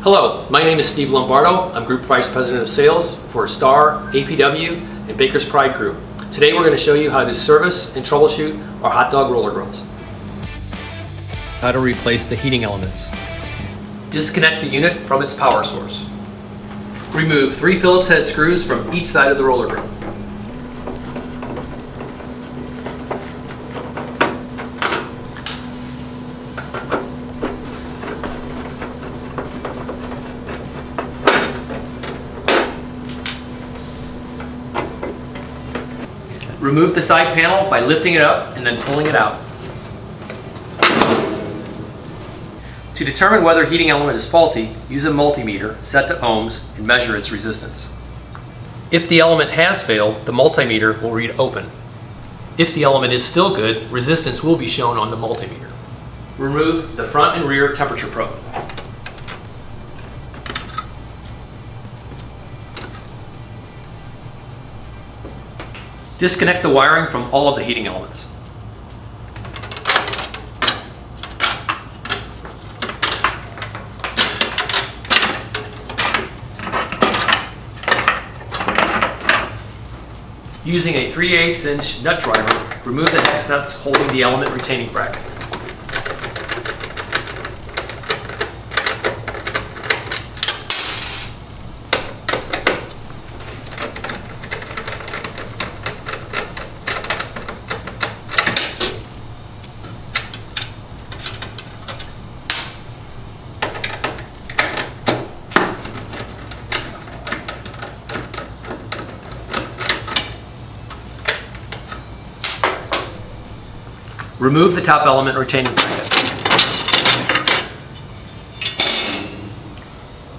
Hello, my name is Steve Lombardo. I'm Group Vice President of Sales for Star, APW, and Baker's Pride Group. Today we're going to show you how to service and troubleshoot our hot dog roller grills. How to replace the heating elements. Disconnect the unit from its power source. Remove 3 Phillips head screws from each side of the roller grill. Remove the side panel by lifting it up and then pulling it out. To determine whether a heating element is faulty, use a multimeter set to ohms and measure its resistance. If the element has failed, the multimeter will read open. If the element is still good, resistance will be shown on the multimeter. Remove the front and rear temperature probe. Disconnect the wiring from all of the heating elements. Using a 3/8" nut driver, remove the hex nuts holding the element retaining bracket. Remove the top element retaining bracket.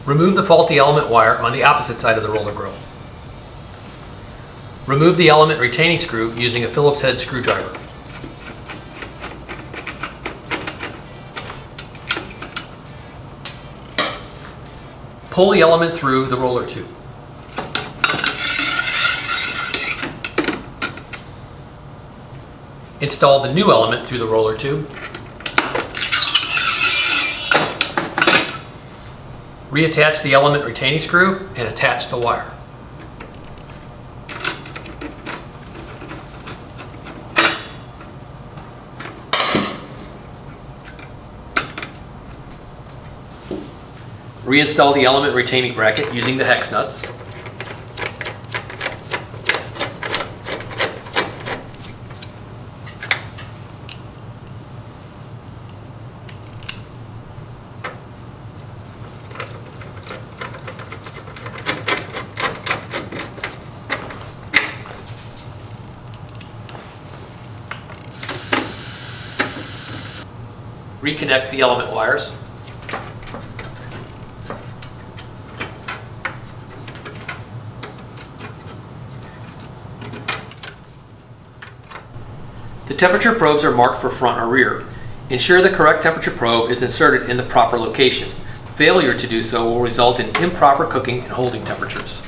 Remove the faulty element wire on the opposite side of the roller grill. Remove the element retaining screw using a Phillips head screwdriver. Pull the element through the roller tube. Install the new element through the roller tube. Reattach the element retaining screw and attach the wire. Reinstall the element retaining bracket using the hex nuts. Reconnect the element wires. The temperature probes are marked for front or rear. Ensure the correct temperature probe is inserted in the proper location. Failure to do so will result in improper cooking and holding temperatures.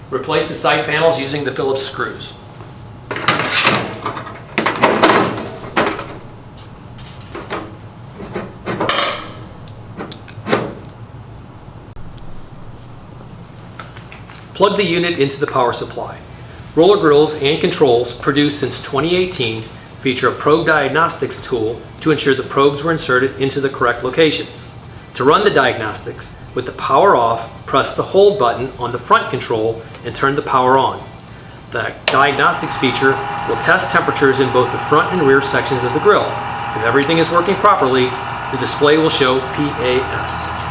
Replace the side panels using the Phillips screws. Plug the unit into the power supply. Roller grills and controls produced since 2018 feature a probe diagnostics tool to ensure the probes were inserted into the correct locations. To run the diagnostics, with the power off, press the hold button on the front control and turn the power on. The diagnostics feature will test temperatures in both the front and rear sections of the grill. If everything is working properly, the display will show PAS.